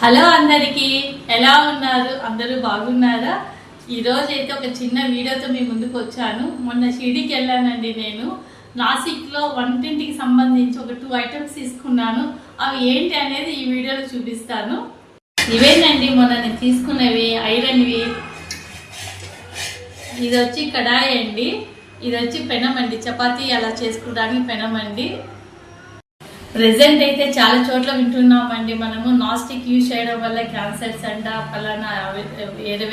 Hello అందరికీ, ఎలా ఉన్నారు? అందరూ బాగున్నారా? ఈరోజు అయితే ఒక చిన్న వీడియోతో మీ ముందుకు వచ్చాను. మొన్న షిరిడీకి వెళ్ళానండి. నేను నాసిక్లో వంటింటికి సంబంధించి ఒక 2 ఐటమ్స్ తీసుకున్నాను. అవి ఏంటి అనేది ఈ వీడియోలో చూపిస్తాను. ఇవేనండి మొన్న నేను తీసుకున్నవి, ఐరన్వి. ఇది వచ్చి కడాయి అండి, ఇది వచ్చి పెనం అండి, చపాతీ అలా చేసుకోవడానికి పెనం అండి. ప్రెసెంట్ అయితే చాలా చోట్ల వింటున్నామండి మనము నాన్ స్టిక్ యూజ్ చేయడం వల్ల క్యాన్సర్స్ అంట ఫలానా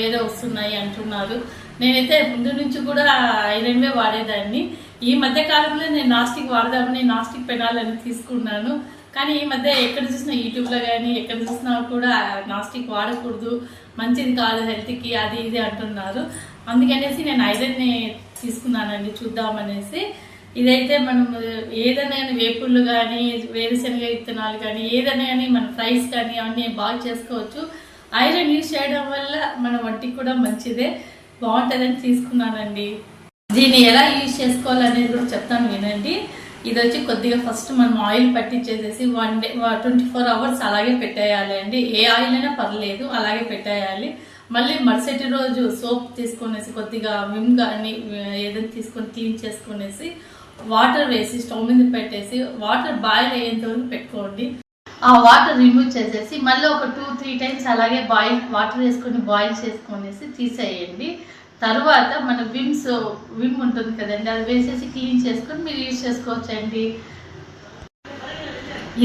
వేరే వస్తున్నాయి అంటున్నారు. నేనైతే ముందు నుంచి కూడా ఐరన్వే వాడేదాన్ని. ఈ మధ్య కాలంలో నేను నాన్ స్టిక్ వాడదామని నాన్ స్టిక్ పెనాలని తీసుకున్నాను. కానీ ఈ మధ్య ఎక్కడ చూసినా యూట్యూబ్లో కానీ ఎక్కడ చూసినా కూడా నాన్ స్టిక్ వాడకూడదు, మంచిది కాదు హెల్త్కి, అది ఇది అంటున్నారు. అందుకనేసి నేను ఐరన్ని తీసుకున్నానండి, చూద్దామనేసి. ఇదైతే మనం ఏదైనా వేపుళ్ళు కానీ వేరుశనగ విత్తనాలు కానీ ఏదైనా కానీ మన ఫ్రైస్ కానీ అవన్నీ బాగా చేసుకోవచ్చు. ఐరన్ యూజ్ చేయడం వల్ల మన వంటికి కూడా మంచిదే, బాగుంటుందని తీసుకున్నానండి. దీన్ని ఎలా యూజ్ చేసుకోవాలనేది కూడా చెప్తాను వినండి. ఇది వచ్చి కొద్దిగా ఫస్ట్ మనం ఆయిల్ పట్టించేసేసి 1 డే 24 అవర్స్ అలాగే పెట్టేయాలి అండి. ఏ ఆయిల్ అయినా పర్లేదు, అలాగే పెట్టేయాలి. మళ్ళీ మరుసటి రోజు సోప్ తీసుకునేసి కొద్దిగా విమ్ కానీ ఏదైనా తీసుకొని క్లీన్ చేసుకునేసి వాటర్ వేసి స్టవ్ మీద పెట్టేసి వాటర్ బాయిల్ అయ్యేంత వరకు పెట్టుకోండి. ఆ వాటర్ రిమూవ్ చేసేసి మళ్ళీ ఒక 2-3 టైమ్స్ అలాగే వాటర్ వేసుకొని బాయిల్ చేసుకునేసి తీసేయండి. తర్వాత మన విమ్ ఉంటుంది కదండి, అది వేసేసి క్లీన్ చేసుకొని మీరు యూజ్ చేసుకోవచ్చండి.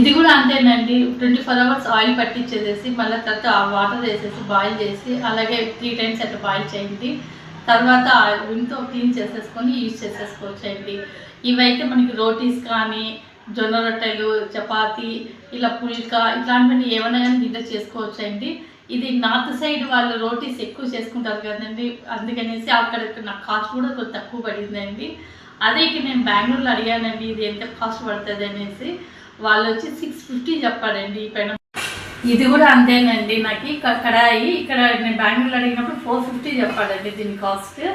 ఇది కూడా అంతేనండి, 24 అవర్స్ ఆయిల్ పట్టించేసేసి మళ్ళీ తర్వాత ఆ వాటర్ వేసేసి బాయిల్ చేసి అలాగే 3 టైమ్స్ అట్లా బాయిల్ చేయండి. తర్వాత విమ్తో క్లీన్ చేసేసుకొని యూజ్ చేసేసుకోవచ్చండి. ఇవైతే మనకి రోటీస్ కానీ జొన్న రొట్టెలు, చపాతీ, ఇలా పుల్కా ఇట్లాంటివన్నీ ఏమైనా కానీ దీంట్లో చేసుకోవచ్చండి. ఇది నార్త్ సైడ్ వాళ్ళు రోటీస్ ఎక్కువ చేసుకుంటారు కదండి, అందుకనేసి అక్కడ నాకు కాస్ట్ కూడా కొంచెం తక్కువ పడిందండి. అదే ఇక్కడ నేను బెంగళూరులో అడిగానండి ఇది ఎంత కాస్ట్ పడుతుంది అనేసి. వాళ్ళు వచ్చి 650 చెప్పారండి ఈ పెనం. ఇది కూడా అంతేనండి, నాకు కడాయి ఇక్కడ నేను బెంగళూరులో అడిగినప్పుడు 450 చెప్పాడండి దీని కాస్ట్.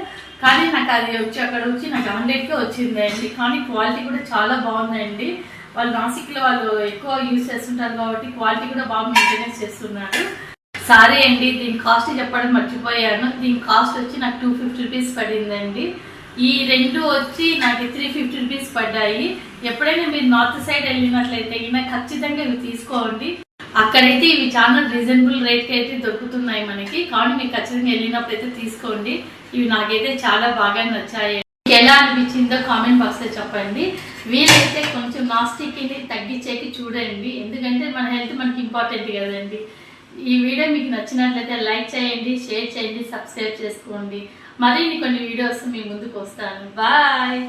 కానీ నాకు అది వచ్చి అక్కడ వచ్చి నాకు 100కే వచ్చిందండి. కానీ క్వాలిటీ కూడా చాలా బాగుందండి. వాళ్ళు నాసిక్లో వాళ్ళు ఎక్కువ యూజ్ చేస్తుంటారు కాబట్టి క్వాలిటీ కూడా బాగా మెయింటెనెన్స్ చేస్తున్నారు. సారీ అండి, దీని కాస్ట్ చెప్పడం మర్చిపోయాను. దీని కాస్ట్ వచ్చి నాకు 250 రూపీస్ పడిందండి. ఈ రెండు వచ్చి నాకు 350 రూపీస్ పడ్డాయి. ఎప్పుడైనా మీరు నార్త్ సైడ్ వెళ్ళినట్లయితే ఖచ్చితంగా ఇవి తీసుకోండి. అక్కడైతే ఇవి చాలా రీజనబుల్ రేట్కి అయితే దొరుకుతున్నాయి మనకి. కానీ మీకు ఖచ్చితంగా వెళ్ళినప్పుడు అయితే తీసుకోండి. ఇవి నాకైతే చాలా బాగా నచ్చాయి. ఎలా అనిపించిందో కామెంట్ బాక్స్లో చెప్పండి. వీలైతే కొంచెం నాన్ స్టిక్ని తగ్గించేకి చూడండి, ఎందుకంటే మన హెల్త్ మనకి ఇంపార్టెంట్ కదండి. ఈ వీడియో మీకు నచ్చినట్లయితే లైక్ చేయండి, షేర్ చేయండి, సబ్స్క్రైబ్ చేసుకోండి. మరిన్ని కొన్ని వీడియోస్ మీ ముందుకు వస్తాను. బాయ్.